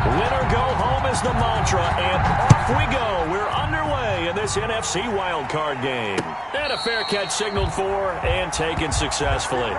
Win or go home is the mantra, and off we go. We're underway in this NFC wildcard game. And a fair catch signaled for and taken successfully.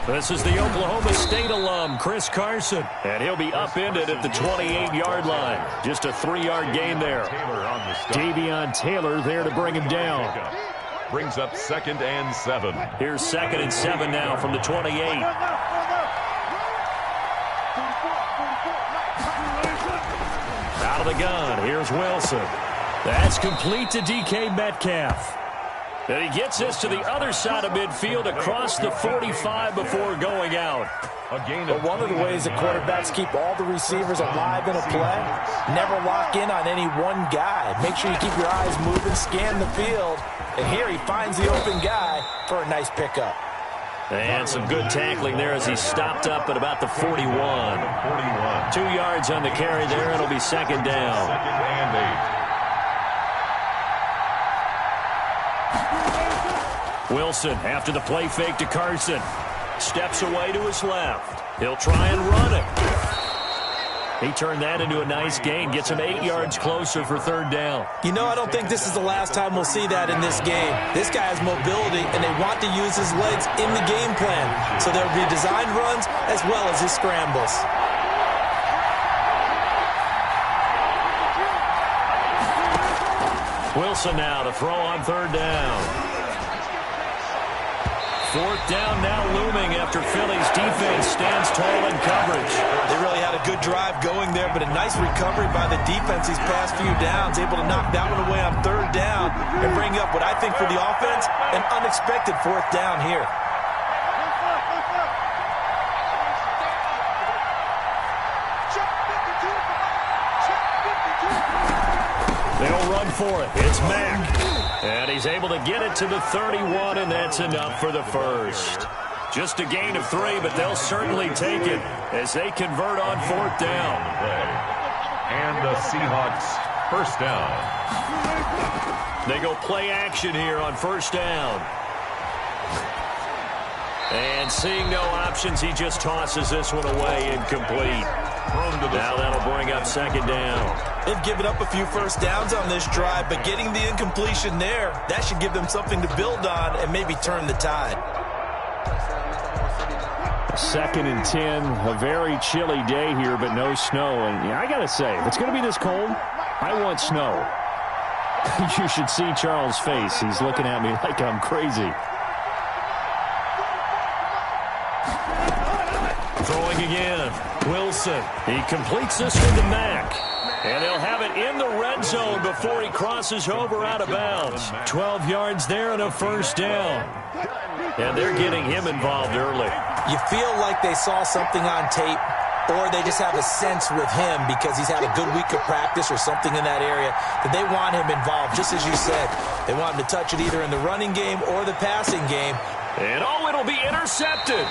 This is the Oklahoma State alum, Chris Carson, and he'll be upended at the 28-yard line. Just a 3-yard gain there. Davion Taylor there to bring him down. Brings up 2nd and 7. Here's 2nd and 7 now from the 28. Out of the gun, here's Wilson. That's complete to DK Metcalf. And he gets this to the other side of midfield across the 45 before going out. But one of the ways that quarterbacks keep all the receivers alive in a play, never lock in on any one guy. Make sure you keep your eyes moving, scan the field. And here he finds the open guy for a nice pickup. And some good tackling there as he stopped up at about the 41. 2 yards on the carry there, and it'll be 2nd down. 2nd and 8. Wilson, after the play fake to Carson, steps away to his left. He'll try and run it. He turned that into a nice gain, gets him 8 yards closer for 3rd down. You know, I don't think this is the last time we'll see that in this game. This guy has mobility, and they want to use his legs in the game plan. So there'll be designed runs as well as his scrambles. Wilson now to throw on 3rd down. 4th down now looming after Philly's defense stands tall in coverage. They really had a good drive going there, but a nice recovery by the defense these past few downs, able to knock that one away on 3rd down and bring up what I think for the offense, an unexpected 4th down here. They'll run for it. It's Mack. And he's able to get it to the 31, and that's enough for the first. Just a gain of 3, but they'll certainly take it as they convert on 4th down. And the Seahawks, 1st down. They go play action here on 1st down. And seeing no options, he just tosses this one away incomplete. Now that'll bring up 2nd down. They've given up a few 1st downs on this drive, but getting the incompletion there, that should give them something to build on and maybe turn the tide. 2nd and 10, a very chilly day here, but no snow. And yeah, I got to say, if it's going to be this cold, I want snow. You should see Charles' face. He's looking at me like I'm crazy. Throwing again. Wilson. He completes this one to Mack. And they'll have it in the red zone before he crosses over out of bounds. 12 yards there and a 1st down. And they're getting him involved early. You feel like they saw something on tape, or they just have a sense with him because he's had a good week of practice or something in that area that they want him involved, just as you said. They want him to touch it either in the running game or the passing game. And it'll be intercepted.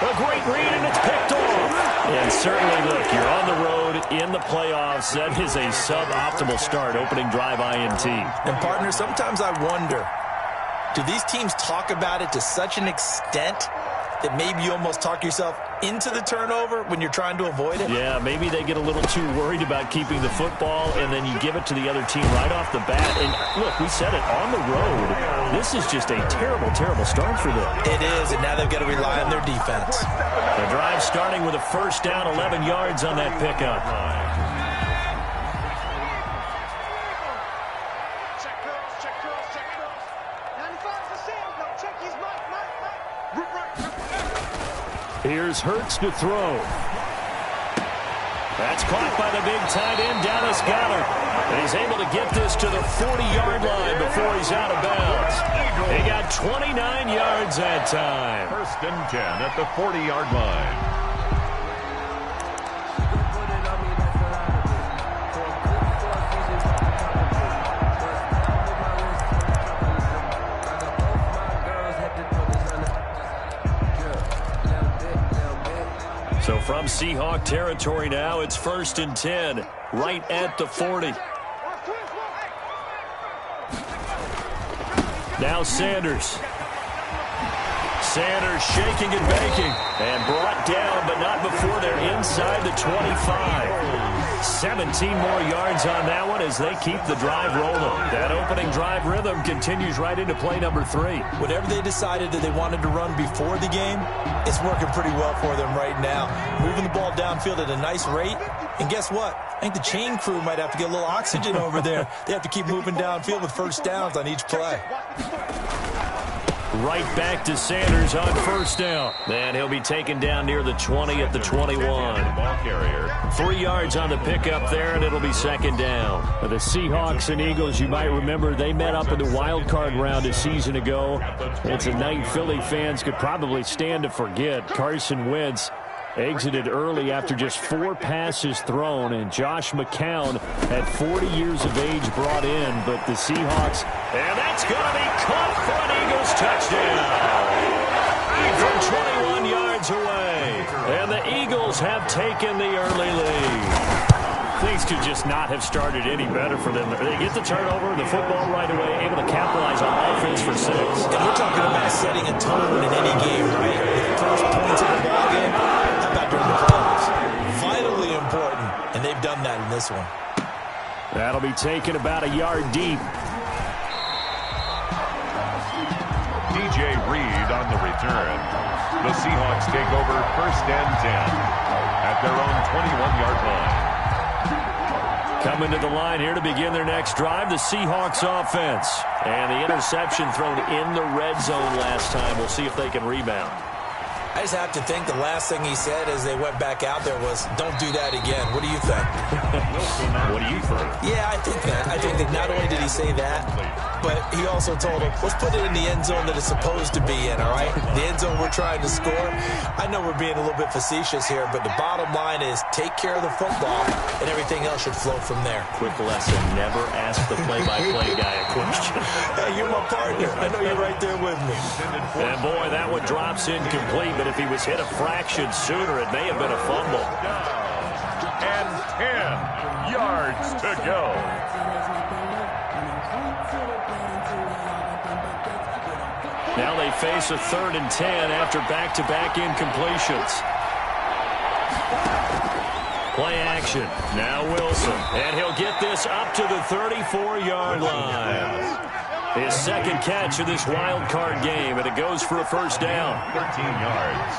A great read, and it's picked off. And certainly, look, you're on the road in the playoffs. That is a suboptimal start, opening drive INT. And, partner, sometimes I wonder, do these teams talk about it to such an extent that maybe you almost talk yourself into the turnover when you're trying to avoid it? Yeah, maybe they get a little too worried about keeping the football, and then you give it to the other team right off the bat. And, look, we said it, on the road, this is just a terrible, terrible start for them. It is, and now they've got to rely on their defense. The drive starting with a 1st down, 11 yards on that pickup. Here's Hurts to throw. That's caught by the big tight end, Dallas Goedert. And he's able to get this to the 40-yard line before he's out of bounds. He got 29 yards that time. 1st and 10 at the 40-yard line. So from Seahawk territory now, it's 1st and 10, right at the 40. Now Sanders. Sanders shaking and baking and brought down, but not before they're inside the 25. 17 more yards on that one as they keep the drive rolling. That opening drive rhythm continues right into play number 3. Whatever they decided that they wanted to run before the game, it's working pretty well for them right now. Moving the ball downfield at a nice rate. And guess what? I think the chain crew might have to get a little oxygen over there. They have to keep moving downfield with first downs on each play. Right back to Sanders on 1st down. And he'll be taken down near the 20 at the 21. Ball carrier. 3 yards on the pickup there, and it'll be 2nd down. The Seahawks and Eagles, you might remember, they met up in the wild card round a season ago. It's a night Philly fans could probably stand to forget. Carson Wentz exited early after just 4 passes thrown, and Josh McCown at 40 years of age brought in, but the Seahawks, and that's going to be caught for an Eagles touchdown from 21 yards away, and the Eagles have taken the early lead. Things could just not have started any better for them. They get the turnover, the football right away, able to capitalize on offense for 6. And we're talking about setting a tone in any game, right? The first points of the ball game, how about during the playoffs? Vitally important, and they've done that in this one. That'll be taken about a yard deep. DJ Reed on the return. The Seahawks take over 1st and 10 at their own 21-yard line. Coming to the line here to begin their next drive, the Seahawks offense. And the interception thrown in the red zone last time. We'll see if they can rebound. I just have to think the last thing he said as they went back out there was, don't do that again. What do you think? What do you think? Yeah, I think that. I think that not only did he say that, but he also told him, let's put it in the end zone that it's supposed to be in, all right? The end zone we're trying to score. I know we're being a little bit facetious here, but the bottom line is take care of the football, and everything else should flow from there. Quick lesson, never ask the play-by-play guy a question. Hey, you're my partner. I know you're right there with me. And boy, that one drops incomplete, but if he was hit a fraction sooner, it may have been a fumble. And 10 yards to go. Now they face a 3rd and 10 after back-to-back incompletions. Play action. Now Wilson. And he'll get this up to the 34-yard line. His 2nd catch of this wild card game, and it goes for a 1st down. 13 yards.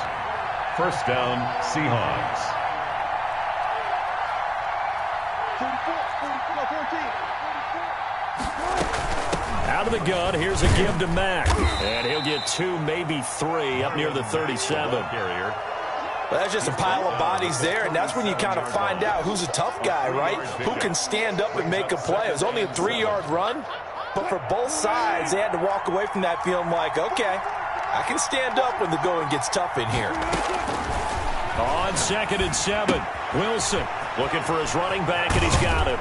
1st down, Seahawks. Out of the gun, here's a give to Mack. And he'll get 2, maybe 3, up near the 37. Carrier. Well, that's just a pile of bodies there, and that's when you kind of find out who's a tough guy, right? Who can stand up and make a play. It was only a 3-yard run, but for both sides, they had to walk away from that feeling like, okay, I can stand up when the going gets tough in here. On 2nd and 7, Wilson looking for his running back, and he's got him.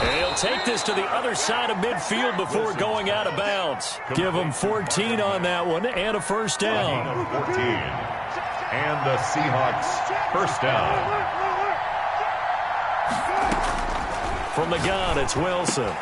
And he'll take this to the other side of midfield before going out of bounds. Give him 14 on that one and a 1st down. 14. And the Seahawks 1st down. From the gun, it's Wilson.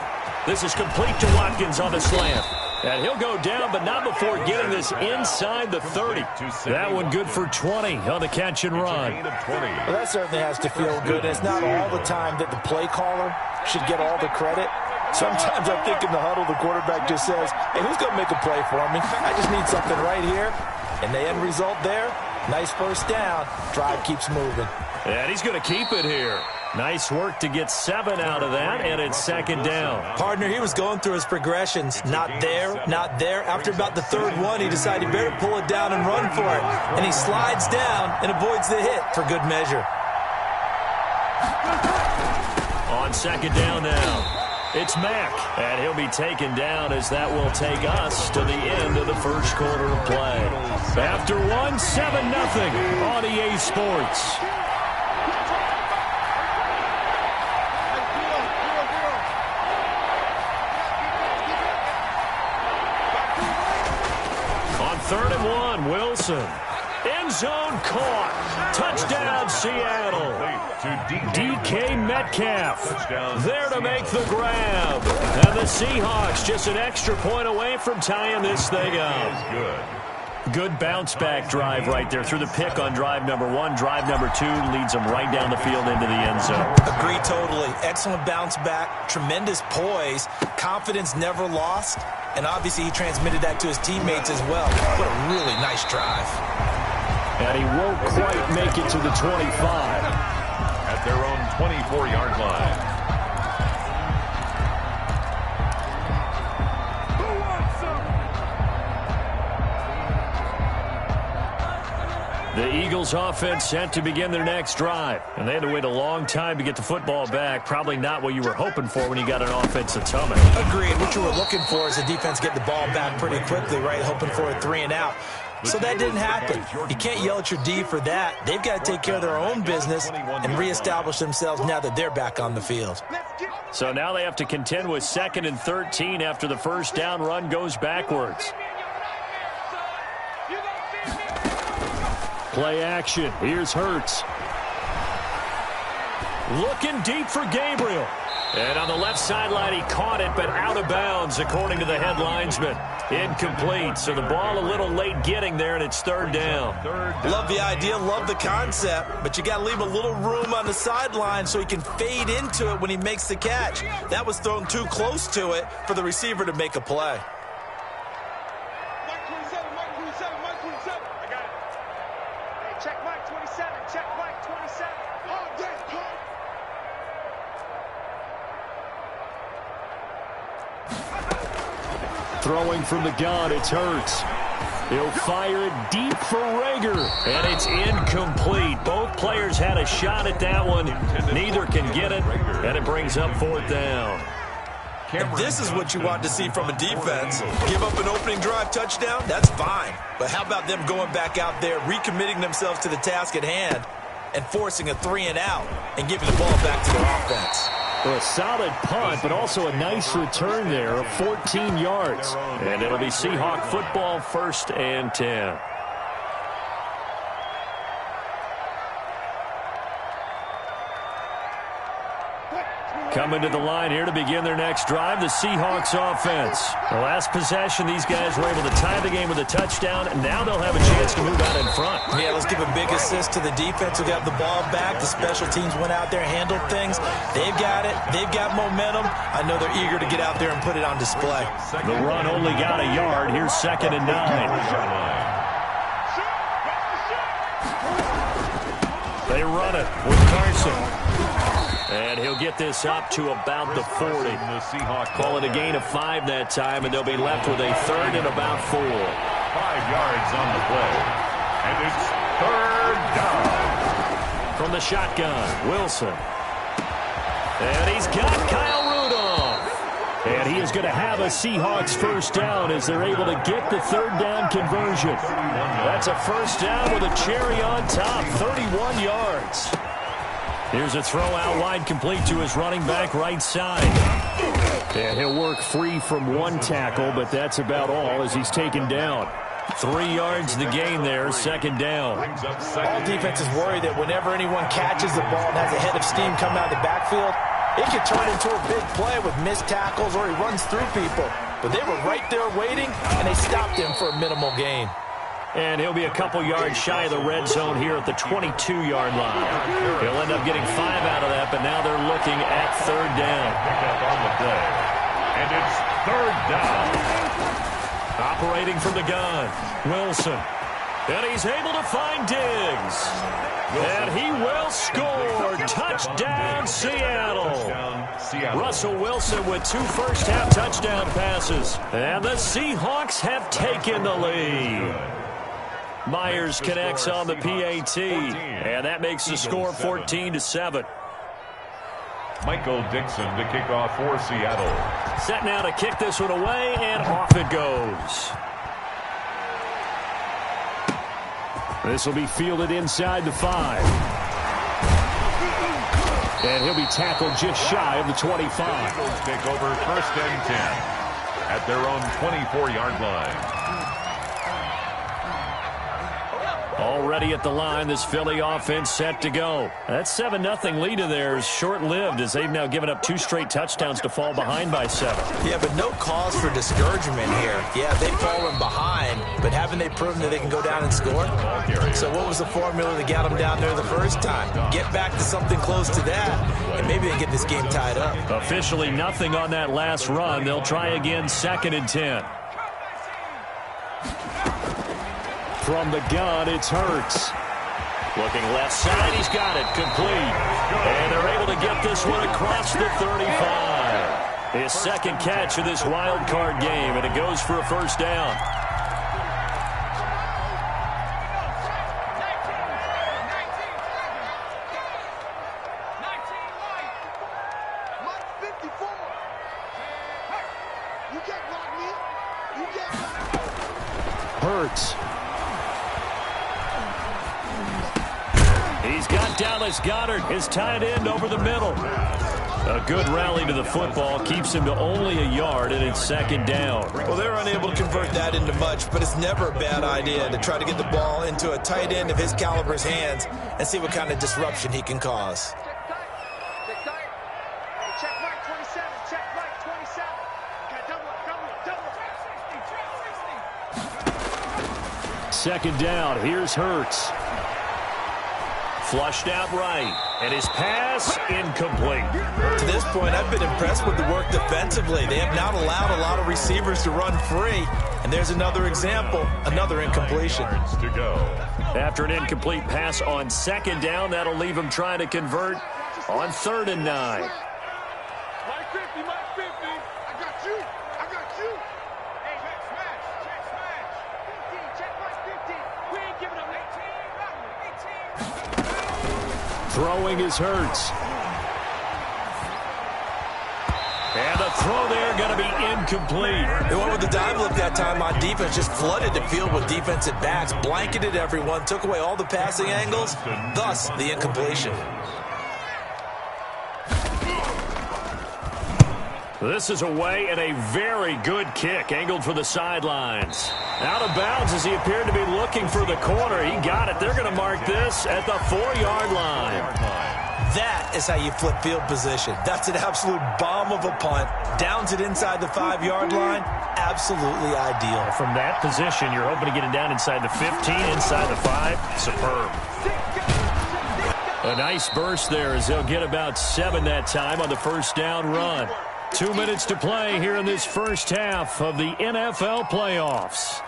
This is complete to Watkins on the slant. And he'll go down, but not before getting this inside the 30. That one good for 20 on the catch and run. Well, that certainly has to feel good. It's not all the time that the play caller should get all the credit. Sometimes I think in the huddle, the quarterback just says, hey, who's going to make a play for me? I just need something right here. And the end result there, nice 1st down. Drive keeps moving. And he's going to keep it here. Nice work to get 7 out of that, and it's 2nd down. Partner, he was going through his progressions. Not there, not there. After about the 3rd one, he decided he better pull it down and run for it. And he slides down and avoids the hit for good measure. On 2nd down now, it's Mack. And he'll be taken down as that will take us to the end of the 1st quarter of play. After one, 7-0 on EA Sports. On 3rd and 1, Wilson. End zone caught. Touchdown, Seattle. DK Metcalf there to make the grab. And the Seahawks just an extra point away from tying this thing up. Good bounce-back drive right there through the pick on drive number 1. Drive number 2 leads them right down the field into the end zone. Agree totally. Excellent bounce-back, tremendous poise, confidence never lost, and obviously he transmitted that to his teammates as well. What a really nice drive. And he won't quite make it to the 25. At their own 24-yard line. The Eagles offense set to begin their next drive. And they had to wait a long time to get the football back. Probably not what you were hoping for when you got an offense that's humming. Agreed. What you were looking for is the defense get the ball back pretty quickly, right? Hoping for a 3-and-out. So that didn't happen. You can't yell at your D for that. They've got to take care of their own business and reestablish themselves now that they're back on the field. So now they have to contend with 2nd and 13 after the first down run goes backwards. Play action. Here's Hurts. Looking deep for Gabriel. And on the left sideline, he caught it, but out of bounds, according to the head linesman. Incomplete. So the ball a little late getting there, and it's 3rd down. Love the idea, love the concept, but you got to leave a little room on the sideline so he can fade into it when he makes the catch. That was thrown too close to it for the receiver to make a play. Throwing from the gun, it's Hurts. He'll fire it deep for Rager, and it's incomplete. Both players had a shot at that one. Neither can get it, and it brings up 4th down. And this is what you want to see from a defense. Give up an opening drive touchdown, that's fine. But how about them going back out there, recommitting themselves to the task at hand, and forcing a 3-and-out and giving the ball back to their offense. Well, a solid punt, but also a nice return there of 14 yards. And it'll be Seahawk football, 1st and 10. Coming to the line here to begin their next drive, the Seahawks offense. The last possession, these guys were able to tie the game with a touchdown, and now they'll have a chance to move out in front. Yeah, let's give a big assist to the defense who got the ball back. The special teams went out there, handled things. They've got it. They've got momentum. I know they're eager to get out there and put it on display. The run only got a yard. Here's 2nd and 9. They run it with Carson. And he'll get this up to about the 40. Call it a gain of 5 that time, and they'll be left with a 3rd and about 4. 5 yards on the play. And it's 3rd down. From the shotgun, Wilson. And he's got Kyle Rudolph. And he is going to have a Seahawks 1st down as they're able to get the 3rd down conversion. That's a 1st down with a cherry on top, 31 yards. Here's a throw out wide, complete to his running back right side. And he'll work free from 1 tackle, but that's about all as he's taken down. 3 yards to gain there, 2nd down. All defenses worry that whenever anyone catches the ball and has a head of steam coming out of the backfield, it could turn into a big play with missed tackles or he runs through people. But they were right there waiting, and they stopped him for a minimal gain. And he'll be a couple yards shy of the red zone here at the 22-yard line. He'll end up getting 5 out of that, but now they're looking at 3rd down. Pick up on the play. And it's 3rd down. Operating from the gun, Wilson. And he's able to find Diggs. And he will score. Touchdown, Seattle. Russell Wilson with 2 first-half touchdown passes. And the Seahawks have taken the lead. Myers connects on the PAT, and that makes the score 14-7. Michael Dixon to kick off for Seattle. Set now to kick this one away, and off it goes. This will be fielded inside the 5. And he'll be tackled just shy of the 25. Eagles take over 1st and 10 at their own 24-yard line. All ready at the line. This Philly offense set to go. That 7-0 lead of theirs short-lived as they've now given up 2 straight touchdowns to fall behind by 7. Yeah, but no cause for discouragement here. Yeah, they've fallen behind, but haven't they proven that they can go down and score? So what was the formula that got them down there the first time? Get back to something close to that, and maybe they get this game tied up. Officially nothing on that last run. They'll try again, 2nd and 10. From the gun, it's Hurts. Looking left side, he's got it, complete. And they're able to get this one across the 35. His 2nd catch of this wild card game, and it goes for a first down. Hurts. He's got Dallas Goedert, his tight end, over the middle. A good rally to the football keeps him to only a yard, and it's 2nd down. Well, they're unable to convert that into much, but it's never a bad idea to try to get the ball into a tight end of his caliber's hands and see what kind of disruption he can cause. Second down, here's Hurts. Flushed out right, and his pass incomplete. To this point, I've been impressed with the work defensively. They have not allowed a lot of receivers to run free, and there's another example, another incompletion. After an incomplete pass on 2nd down, that'll leave him trying to convert on 3rd and 9. Throwing is Hurts. And the throw there going to be incomplete. They went with the dive look that time on defense, just flooded the field with defensive backs, blanketed everyone, took away all the passing angles, thus the incompletion. This is away and a very good kick, angled for the sidelines. Out of bounds as he appeared to be looking for the corner. He got it. They're going to mark this at the 4-yard line. That is how you flip field position. That's an absolute bomb of a punt. Downs it inside the 5-yard line. Absolutely ideal. From that position, you're hoping to get it down inside the 15, inside the 5. Superb. A nice burst there as they'll get about 7 that time on the first down run. 2 minutes to play here in this first half of the NFL playoffs.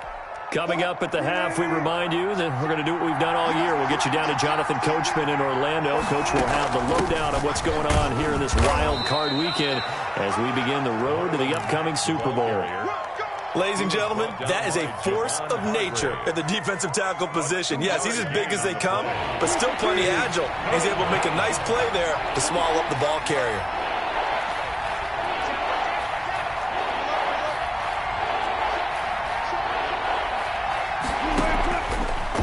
Coming up at the half, we remind you that we're going to do what we've done all year. We'll get you down to Jonathan Coachman in Orlando. Coach will have the lowdown of what's going on here in this wild card weekend as we begin the road to the upcoming Super Bowl. Ladies and gentlemen, that is a force of nature at the defensive tackle position. Yes, he's as big as they come, but still plenty agile. He's able to make a nice play there to swallow up the ball carrier.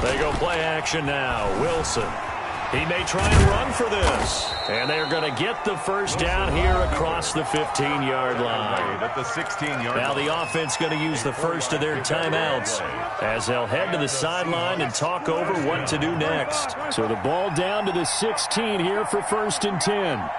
They go play action now. Wilson. He may try and run for this. And they're going to get the first down here across the 15-yard line. Now the offense going to use the first of their timeouts as they'll head to the sideline and talk over what to do next. So the ball down to the 16 here for 1st and 10.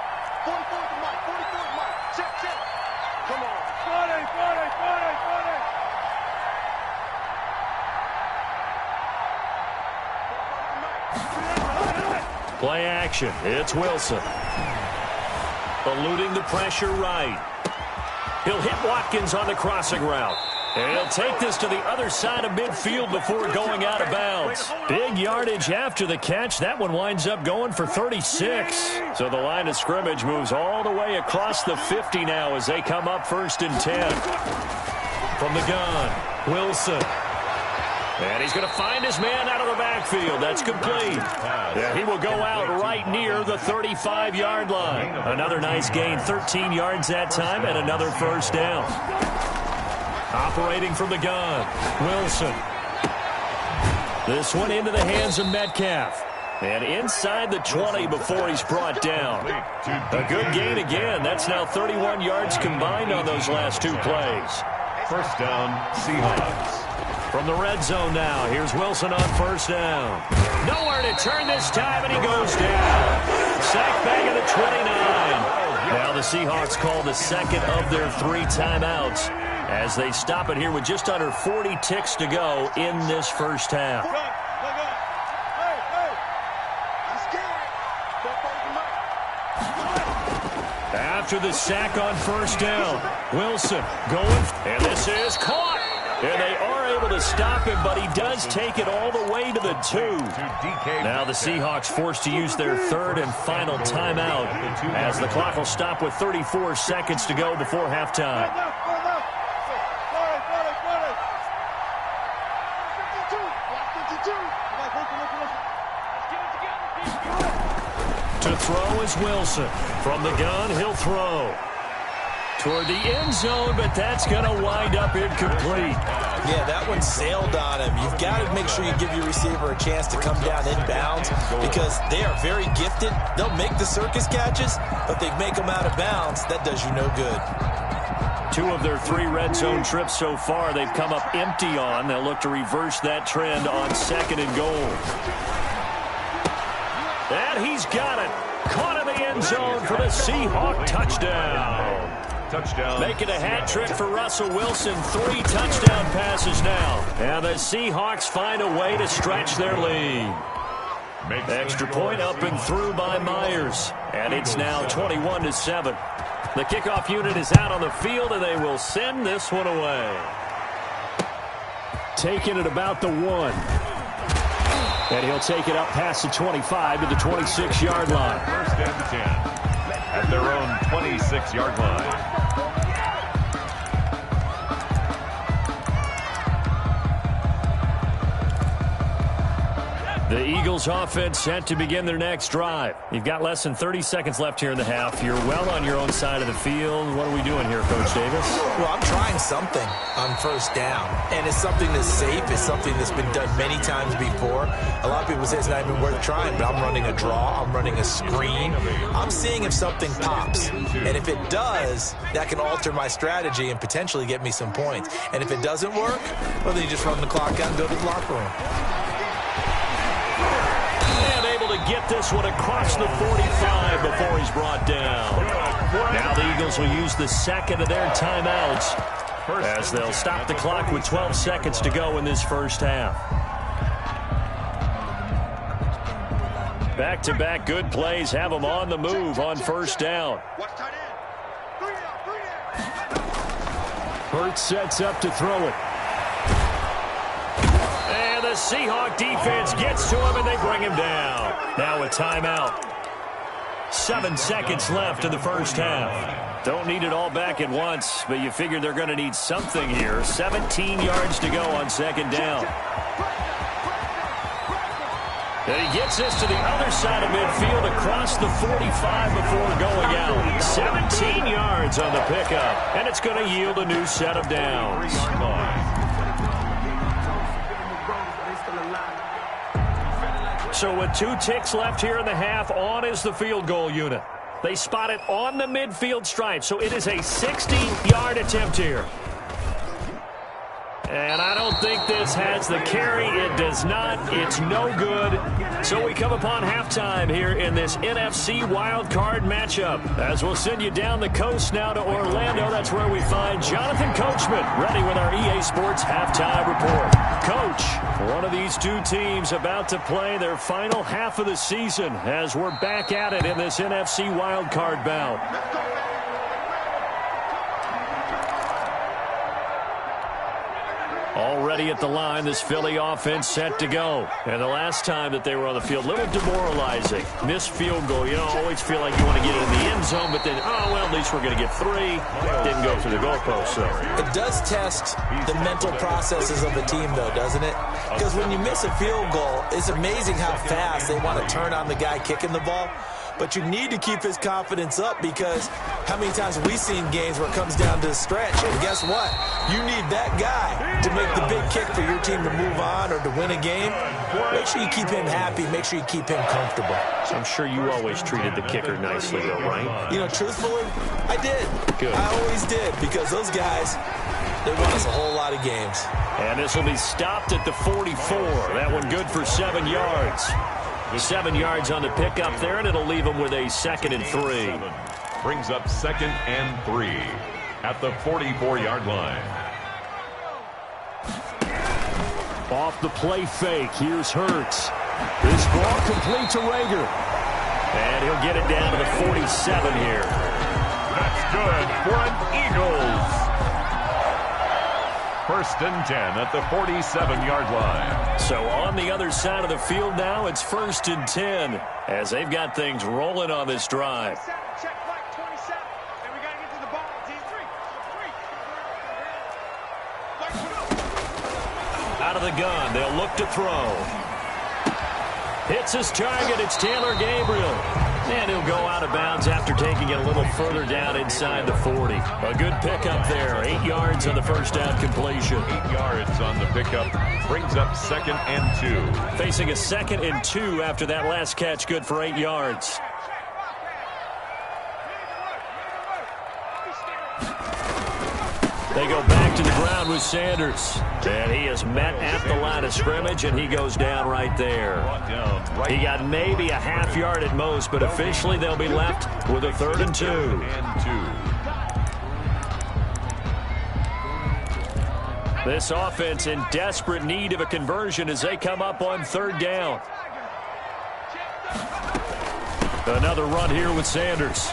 Play action. It's Wilson. Eluding the pressure right. He'll hit Watkins on the crossing route. And he'll take this to the other side of midfield before going out of bounds. Big yardage after the catch. That one winds up going for 36. So the line of scrimmage moves all the way across the 50 now as they come up 1st and 10. From the gun, Wilson. And he's going to find his man out of the backfield. That's complete. Yeah, he will go out right near the 35-yard line. Another nice gain, 13 yards that time, and another first down. Operating from the gun, Wilson. This one into the hands of Metcalf. And inside the 20 before he's brought down. A good gain again. That's now 31 yards combined on those last 2 plays. First down, Seahawks. From the red zone now, here's Wilson on first down. Nowhere to turn this time, and he goes down. Sacked back at the 29. Now the Seahawks call the second of their 3 timeouts as they stop it here with just under 40 ticks to go in this first half. After the sack on first down, Wilson going, and this is caught. And they are able to stop him, but he does take it all the way to the 2. Now the Seahawks forced to use their 3rd and final timeout as the clock will stop with 34 seconds to go before halftime. To throw is Wilson. From the gun, he'll throw toward the end zone, but that's going to wind up incomplete. Yeah, that one sailed on him. You've got to make sure you give your receiver a chance to come down inbounds because they are very gifted. They'll make the circus catches, but they make them out of bounds. That does you no good. 2 of their 3 red zone trips so far, they've come up empty on. They'll look to reverse that trend on 2nd and goal. And he's got it. Caught in the end zone for the Seahawk touchdown. Making a hat trick for Russell Wilson. 3 touchdown passes now. And the Seahawks find a way to stretch their lead. Extra point up and through by Myers. And it's now 21-7. The kickoff unit is out on the field, and they will send this one away. Taking it about the 1. And he'll take it up past the 25 to the 26-yard line. 1st and 10 at their own 26-yard line. The Eagles offense set to begin their next drive. You've got less than 30 seconds left here in the half. You're well on your own side of the field. What are we doing here, Coach Davis? Well, I'm trying something on first down, and it's something that's safe. It's something that's been done many times before. A lot of people say it's not even worth trying, but I'm running a draw. I'm running a screen. I'm seeing if something pops, and if it does, that can alter my strategy and potentially get me some points. And if it doesn't work, well, then you just run the clock out and go to the locker room. To get this one across the 45 before he's brought down. Now the Eagles will use the second of their timeouts as they'll stop the clock with 12 seconds to go in this first half. Back-to-back good plays have them on the move on first down. Hurts sets up to throw it. And the Seahawk defense gets to him, and they bring him down. Now a timeout. 7 seconds left in the first half. Don't need it all back at once, but you figure they're going to need something here. 17 yards to go on 2nd down. And he gets this to the other side of midfield across the 45 before going out. 17 yards on the pickup, and it's going to yield a new set of downs. So with 2 ticks left here in the half, on is the field goal unit. They spot it on the midfield stripe, so it is a 60-yard attempt here. And I don't think this has the carry. It does not. It's no good. So we come upon halftime here in this NFC wildcard matchup. As we'll send you down the coast now to Orlando. That's where we find Jonathan Coachman ready with our EA Sports halftime report. Coach, one of these 2 teams about to play their final half of the season as we're back at it in this NFC wildcard bout. Already at the line, this Philly offense set to go. And the last time that they were on the field, a little demoralizing. Missed field goal. You know, always feel like you want to get it in the end zone, but then, oh, well, at least we're going to get 3. Didn't go through the goalpost, so. It does test the mental processes of the team, though, doesn't it? Because when you miss a field goal, it's amazing how fast they want to turn on the guy kicking the ball. But you need to keep his confidence up because how many times have we seen games where it comes down to the stretch? And guess what? You need that guy to make the big kick for your team to move on or to win a game. Make sure you keep him happy. Make sure you keep him comfortable. I'm sure you always treated the kicker nicely, though, right? You know, truthfully, I did. Good. I always did because those guys, They won us a whole lot of games. And this will be stopped at the 44. That one good for 7 yards. 7 yards on the pickup there, and it'll leave them with a 2nd and 3. Brings up 2nd and 3 at the 44-yard line. Off the play fake, here's Hurts. This ball complete to Rager. And he'll get it down to the 47 here. That's good for an Eagles. 1st and 10 at the 47-yard line. So on the other side of the field now, it's 1st and 10 as they've got things rolling on this drive. Out of the gun, they'll look to throw. Hits his target, it's Taylor Gabriel. And he'll go out of bounds after taking it a little further down inside the 40. A good pickup there, 8 yards on the first down completion. 8 yards on the pickup, brings up 2nd and 2. Facing a 2nd and 2 after that last catch, good for 8 yards. They go back to the ground with Sanders. And he is met at the line of scrimmage, and he goes down right there. He got maybe a half yard at most, but officially they'll be left with a 3rd and 2. This offense in desperate need of a conversion as they come up on 3rd down. Another run here with Sanders.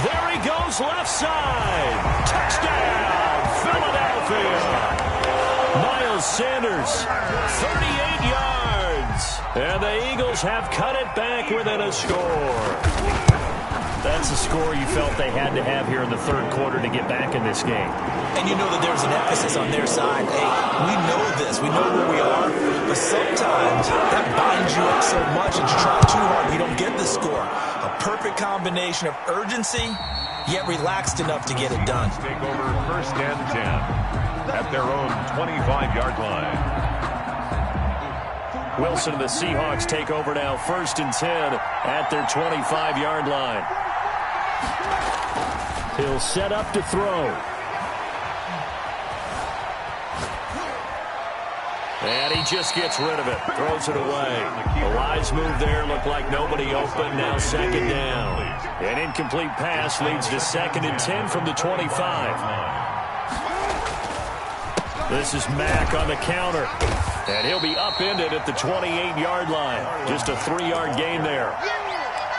There he goes, left side. Touchdown, Philadelphia. Miles Sanders, 38 yards. And the Eagles have cut it back within a score. That's a score you felt they had to have here in the 3rd quarter to get back in this game. And you know that there's an emphasis on their side. Hey, we know this. We know where we are. But sometimes that binds you up so much that you try too hard. You don't get the score. A perfect combination of urgency, yet relaxed enough to get it done. Take over 1st and 10 at their own 25-yard line. Wilson and the Seahawks take over now, 1st and 10 at their 25-yard line. He'll set up to throw. And he just gets rid of it. Throws it away. A wise move there. Looked like nobody open. Now 2nd down. An incomplete pass leads to 2nd and 10 from the 25. This is Mack on the counter. And he'll be upended at the 28-yard line. Just a 3-yard gain there.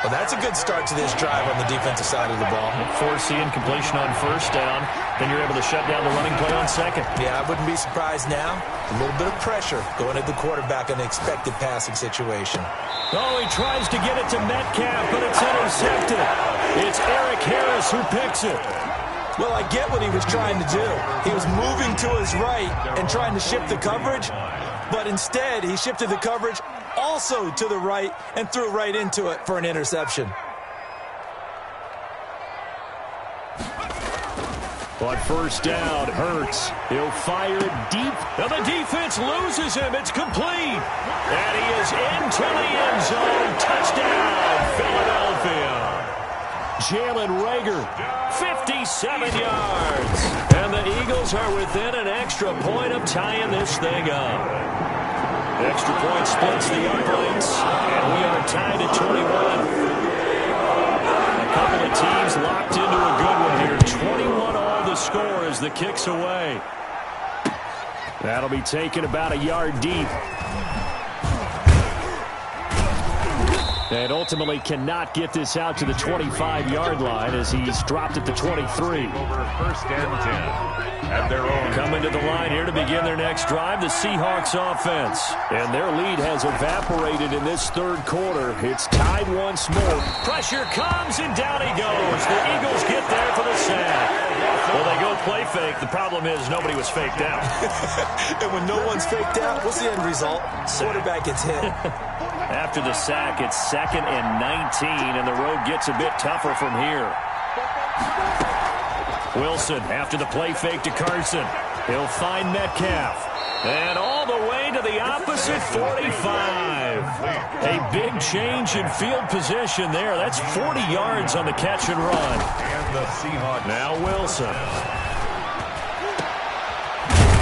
Well, that's a good start to this drive on the defensive side of the ball. Force the incompletion on 1st down. Then you're able to shut down the running play on 2nd. Yeah, I wouldn't be surprised now. A little bit of pressure going at the quarterback in the expected passing situation. Oh, he tries to get it to Metcalf, but it's intercepted. It's Eric Harris who picks it. Well, I get what he was trying to do. He was moving to his right and trying to shift the coverage, but instead he shifted the coverage also to the right and threw right into it for an interception. On 1st down, Hurts. He'll fire it deep. Now the defense loses him. It's complete. And he is into the end zone. Touchdown, Philadelphia. Jalen Rager, 57 yards. And the Eagles are within an extra point of tying this thing up. Extra point splits the uprights, and we are tied at 21. A couple of teams locked into a good one here. 21 all the score as the kick's away. That'll be taken about a yard deep. And ultimately cannot get this out to the 25-yard line as he's dropped at the 23. Over 1st and 10 at their own. Coming to the line here to begin their next drive, the Seahawks offense. And their lead has evaporated in this 3rd quarter. It's tied once more. Pressure comes, and down he goes. The Eagles get there for the sack. Well, they go play fake. The problem is nobody was faked out. And when no one's faked out, what's the end result? Quarterback gets hit. After the sack, it's 2nd and 19, and the road gets a bit tougher from here. Wilson, after the play fake to Carson, he'll find Metcalf. And all the way to the opposite 45. Incomplete. A big change in field position there. That's 40 yards on the catch and run. And the Seahawks. Now Wilson.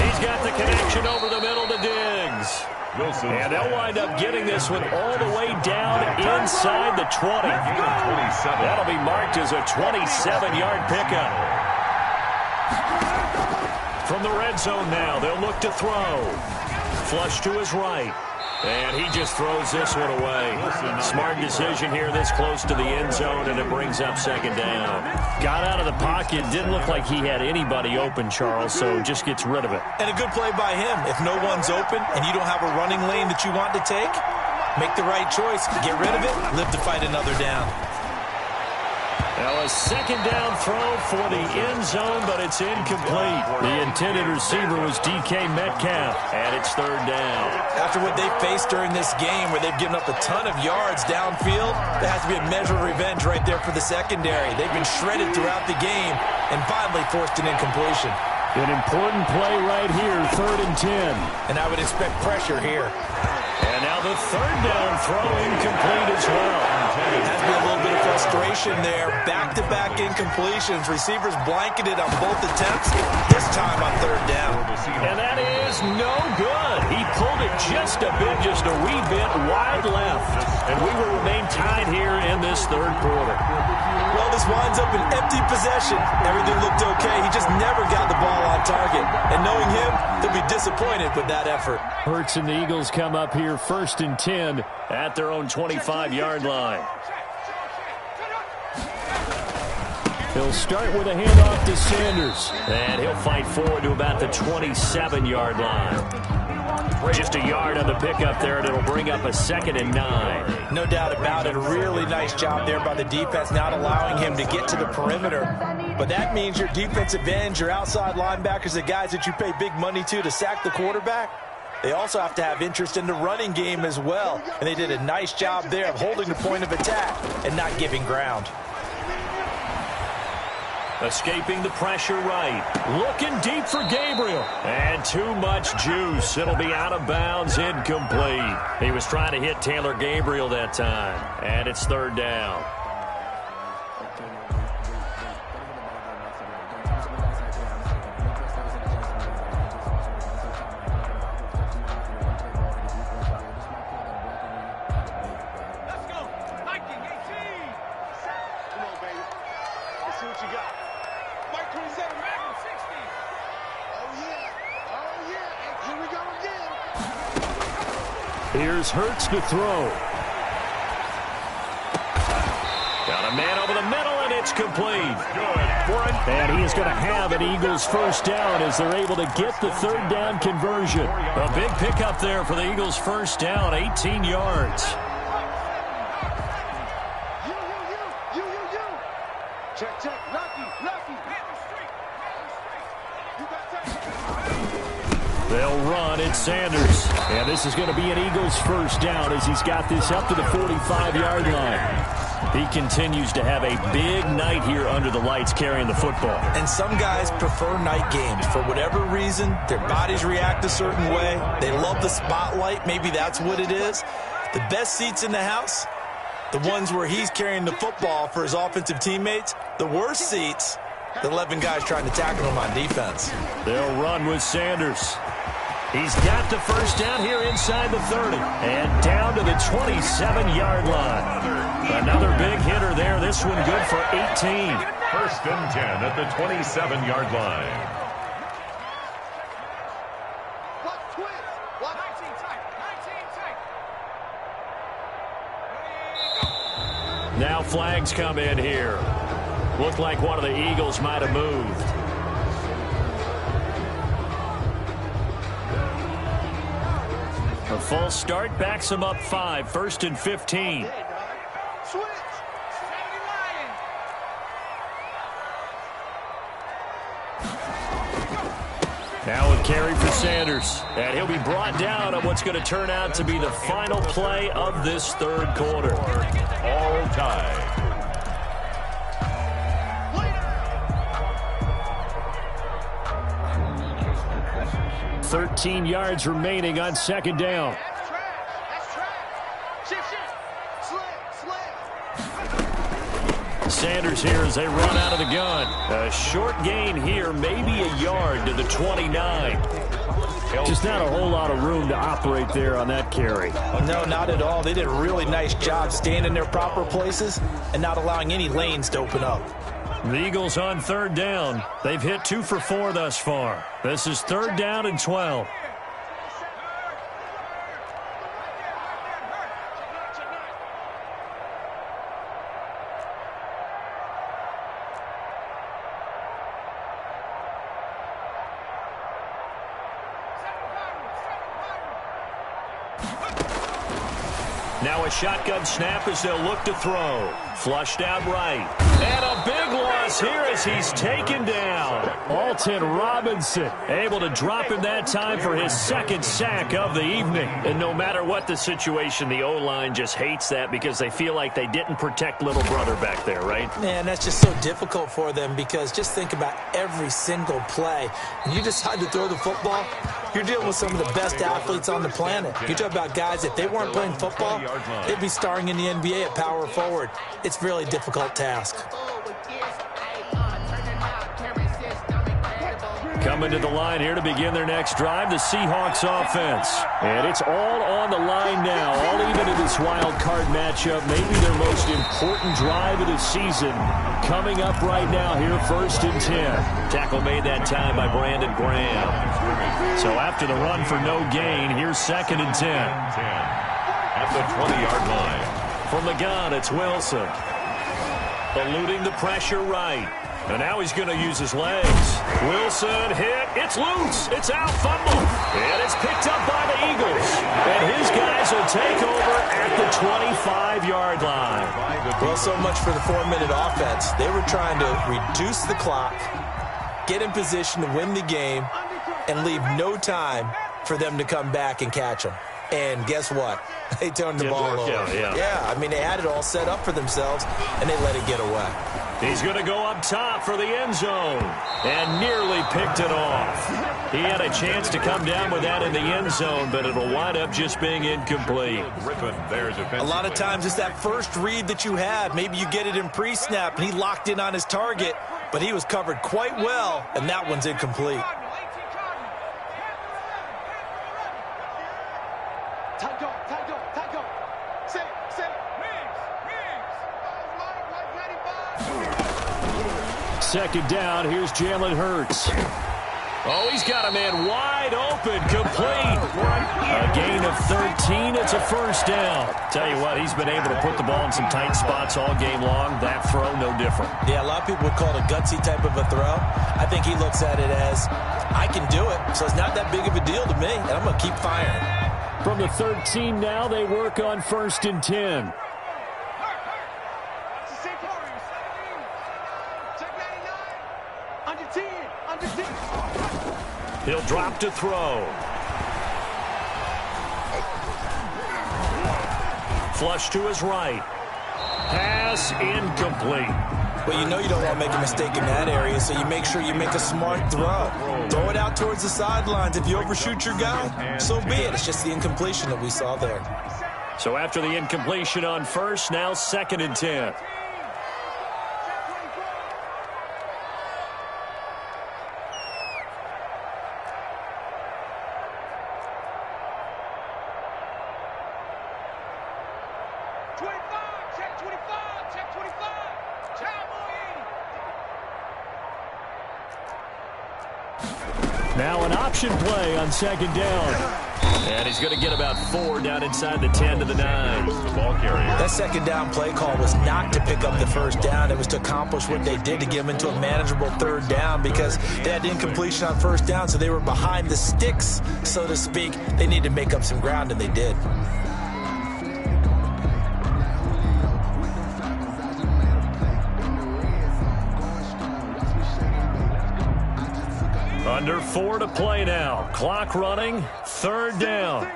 He's got the connection over the middle to Diggs. Wilson. And they'll wind up getting this one all the way down inside the 20. That'll be marked as a 27-yard pickup. From the red zone now, they'll look to throw. Flush to his right. And he just throws this one away. Smart decision here this close to the end zone, and it brings up second down. Got out of the pocket. Didn't look like he had anybody open, Charles, so just gets rid of it. And a good play by him. If no one's open and you don't have a running lane that you want to take, make the right choice. Get rid of it. Live to fight another down. Now a second down throw for the end zone, but it's incomplete. The intended receiver was DK Metcalf, and it's third down. After what they faced during this game where they've given up a ton of yards downfield, there has to be a measure of revenge right there for the secondary. They've been shredded throughout the game and finally forced an incompletion. An important play right here, 3rd and 10. And I would expect pressure here. And now the third down throw incomplete as well. It has to be a little bit of frustration there. Back-to-back incompletions. Receivers blanketed on both attempts, this time on third down. And that is no good. He pulled it just a wee bit wide left. And we will remain tied here in this third quarter. Well, this winds up an empty possession. Everything looked okay. He just never got the ball on target. And knowing him, he'll be disappointed with that effort. Hurts and the Eagles come up here 1st and 10 at their own 25-yard line. He'll start with a handoff to Sanders. And he'll fight forward to about the 27-yard line. Just a yard on the pickup there, and it'll bring up a 2nd and 9. No doubt about it. A really nice job there by the defense, not allowing him to get to the perimeter. But that means your defensive ends, your outside linebackers, the guys that you pay big money to sack the quarterback, they also have to have interest in the running game as well. And they did a nice job there of holding the point of attack and not giving ground. Escaping the pressure right. Looking deep for Gabriel. And too much juice. It'll be out of bounds, incomplete. He was trying to hit Taylor Gabriel that time. And it's third down. Here's Hurts to throw. Got a man over the middle, and it's complete. And he is going to have an Eagles first down as they're able to get the third down conversion. A big pickup there for the Eagles first down, 18 yards. Check. Lucky. They'll run. It's Sanders. And this is going to be an Eagles first down as he's got this up to the 45-yard line. He continues to have a big night here under the lights carrying the football. And some guys prefer night games. For whatever reason, their bodies react a certain way. They love the spotlight. Maybe that's what it is. The best seats in the house, the ones where he's carrying the football for his offensive teammates. The worst seats, the 11 guys trying to tackle him on defense. They'll run with Sanders. He's got the first down here inside the 30 and down to the 27-yard line. Another big hitter there. This one good for 18. 1st and 10 at the 27-yard line. Now flags come in here. Looked like one of the Eagles might have moved. A false start backs him up 5. 1st and 15. Now a carry for Sanders. And he'll be brought down on what's going to turn out to be the final play of this third quarter. All tied. 13 yards remaining on second down. Sanders here as they run out of the gun. A short gain here, maybe a yard to the 29. Just not a whole lot of room to operate there on that carry. No, not at all. They did a really nice job staying in their proper places and not allowing any lanes to open up. The Eagles on third down. They've hit 2 for 4 thus far. This is third down and 12. Now a shotgun snap as they'll look to throw. Flushed out right. And a big loss here as he's taken down. Alton Robinson able to drop him that time for his second sack of the evening. And no matter what the situation, the O-line just hates that because they feel like they didn't protect little brother back there, right? Man, that's just so difficult for them because just think about every single play. When you decide to throw the football, you're dealing with some of the best athletes on the planet. You talk about guys, if they weren't playing football, they'd be starring in the NBA at power forward. It's a really difficult task. Coming to the line here to begin their next drive, the Seahawks offense. And it's all on the line now, all even in this wild card matchup. Maybe their most important drive of the season coming up right now here, 1st and 10. Tackle made that time by Brandon Graham. So after the run for no gain, here's 2nd and 10. At the 20-yard line. From the gun, it's Wilson. Eluding the pressure right. And now he's going to use his legs. Wilson hit. It's loose. It's out. Fumble. And it's picked up by the Eagles. And his guys will take over at the 25-yard line. Well, so much for the 4-minute offense. They were trying to reduce the clock, get in position to win the game, and leave no time for them to come back and catch them. And guess what? They turned the ball over. Yeah, I mean, they had it all set up for themselves, and they let it get away. He's going to go up top for the end zone and nearly picked it off. He had a chance to come down with that in the end zone, but it'll wind up just being incomplete. A lot of times it's that first read that you have. Maybe you get it in pre-snap, and he locked in on his target, but he was covered quite well, and that one's incomplete. Second down, here's Jalen Hurts. Oh, he's got a man wide open, complete. A gain of 13, it's a first down. Tell you what, he's been able to put the ball in some tight spots all game long. That throw, no different. Yeah, a lot of people would call it a gutsy type of a throw. I think he looks at it as, I can do it, so it's not that big of a deal to me, and I'm going to keep firing. From the 13 now, they work on 1st and 10. He'll drop to throw. Flush to his right. Pass incomplete. Well, you know you don't want to make a mistake in that area, so you make sure you make a smart throw. Throw it out towards the sidelines. If you overshoot your guy, so be it. It's just the incompletion that we saw there. So after the incompletion on first, now 2nd and 10. Now an option play on 2nd down. And he's going to get about 4 down inside the 10 to the 9. The ball carrier. That 2nd down play call was not to pick up the 1st down. It was to accomplish what they did to get them into a manageable 3rd down because they had incompletion on 1st down, so they were behind the sticks, so to speak. They needed to make up some ground, and they did. Under 4 to play now. Clock running. 3rd down.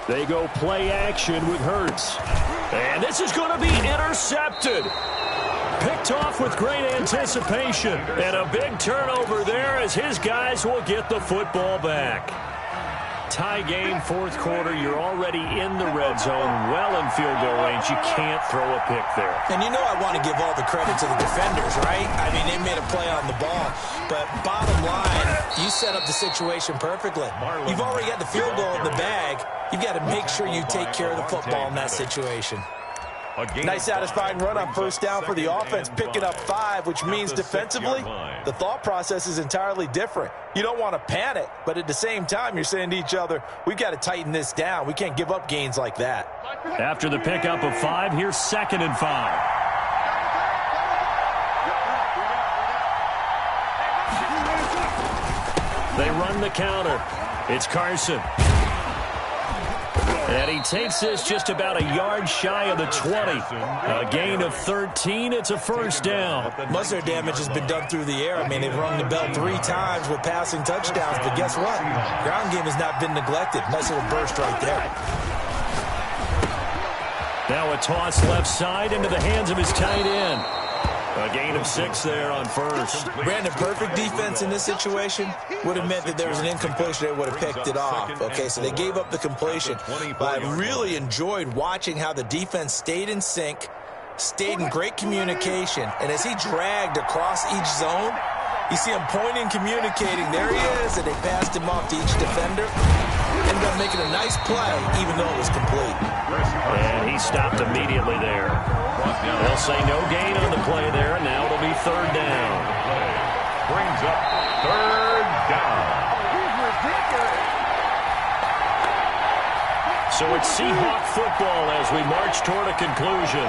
They go play action with Hurts. And this is going to be intercepted. Picked Kicked off with great anticipation. And a big turnover there as his guys will get the football back. Tie game, fourth quarter. You're already in the red zone, well in field goal range. You can't throw a pick there. And you know I want to give all the credit to the defenders, right? I mean, they made a play on the ball. But bottom line, you set up the situation perfectly. You've already got the field goal in the bag. You've got to make sure you take care of the football in that situation. Nice satisfying run on first down for the offense, picking up 5, which means defensively, the thought process is entirely different. You don't want to panic, but at the same time, you're saying to each other, we've got to tighten this down. We can't give up gains like that. After the pickup of 5, here's 2nd and 5. They run the counter. It's Carson. And he takes this just about a yard shy of the 20. A gain of 13. It's a first down. Most of their damage has been done through the air. I mean, they've rung the bell 3 times with passing touchdowns. But guess what? Ground game has not been neglected. Nice little burst right there. Now a toss left side into the hands of his tight end. A gain of 6 there on first. Brandon, perfect defense in this situation would have meant that there was an incompletion. They would have picked it off. Okay, so they gave up the completion. But I really enjoyed watching how the defense stayed in sync, stayed in great communication. And as he dragged across each zone, you see him pointing, communicating. There he is, and they passed him off to each defender. Ended up making a nice play, even though it was complete. And he stopped immediately there. They'll say no gain on the play there, and now it'll be 3rd down. Brings up 3rd down. So it's Seahawk football as we march toward a conclusion.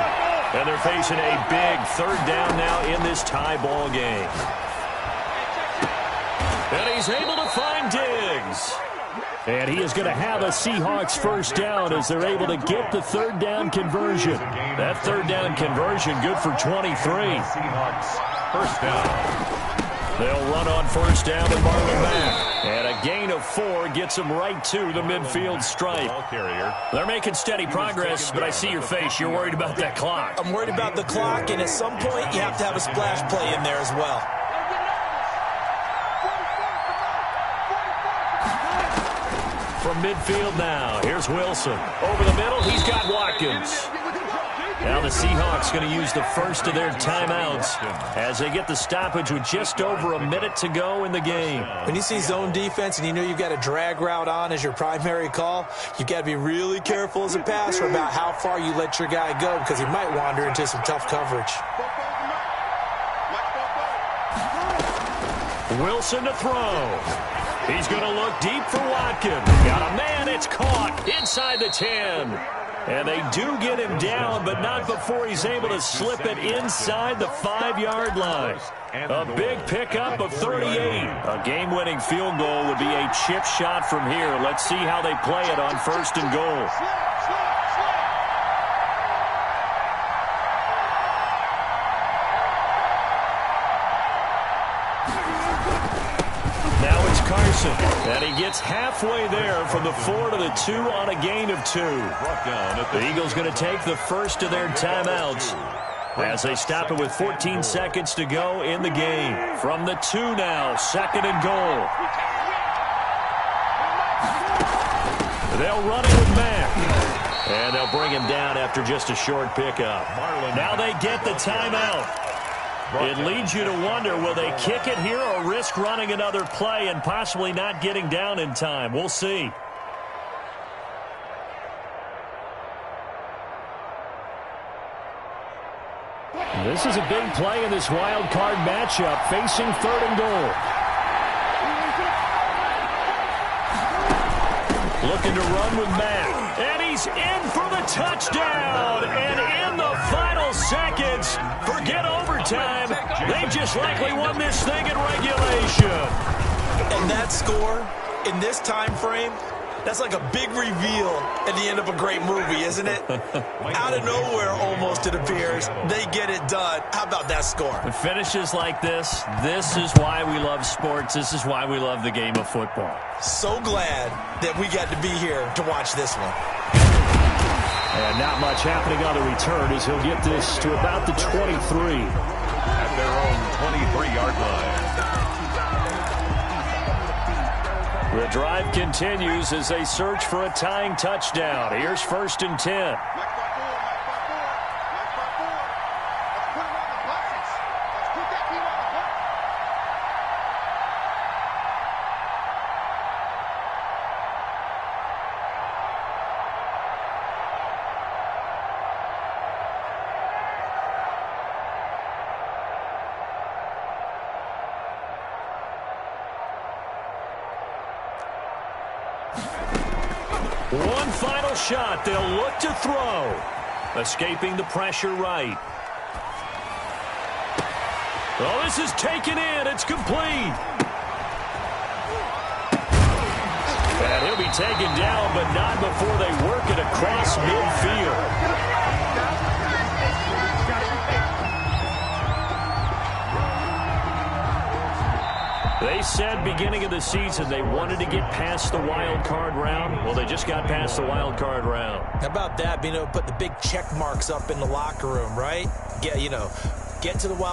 And they're facing a big 3rd down now in this tie ball game. And he's able to find Diggs. And he is going to have a Seahawks first down as they're able to get the 3rd down conversion. That 3rd down conversion good for 23. Seahawks first down. They'll run on first down with Marlon Mack. And a gain of 4 gets them right to the midfield stripe. They're making steady progress, but I see your face. You're worried about that clock. I'm worried about the clock, and at some point you have to have a splash play in there as well. From midfield now, here's Wilson. Over the middle, he's got Watkins. Now the Seahawks going to use the first of their timeouts as they get the stoppage with just over a minute to go in the game. When you see zone defense and you know you've got a drag route on as your primary call, you've got to be really careful as a passer about how far you let your guy go because he might wander into some tough coverage. Wilson to throw. He's going to look deep for Watkins. Got a man, it's caught inside the 10. And they do get him down, but not before he's able to slip it inside the 5-yard line. A big pickup of 38. A game-winning field goal would be a chip shot from here. Let's see how they play it on 1st and goal. And he gets halfway there from the 4 to the 2 on a gain of 2. The Eagles going to take the first of their timeouts as they stop it with 14 seconds to go in the game. From the 2 now, 2nd and goal. They'll run it with Mack. And they'll bring him down after just a short pickup. Now they get the timeout. It leads you to wonder, will they kick it here or risk running another play and possibly not getting down in time? We'll see. This is a big play in this wild card matchup, facing 3rd and goal. Looking to run with Mack. And he's in for the touchdown. And in the final seconds, forget overtime. They just likely won this thing in regulation. And that score, in this time frame, that's like a big reveal at the end of a great movie, isn't it? Out of nowhere, almost, it appears. They get it done. How about that score? It finishes like this. This is why we love sports. This is why we love the game of football. So glad that we got to be here to watch this one. And not much happening on the return as he'll get this to about the 23. at their own 23-yard line. The drive continues as they search for a tying touchdown. Here's 1st and 10. One final shot. They'll look to throw. Escaping the pressure right. Oh, this is taken in. It's complete. And he'll be taken down, but not before they work it across midfield. They said beginning of the season they wanted to get past the wild card round. Well, they just got past the wild card round. How about that? Being able to put the big check marks up in the locker room, right? Get to the wild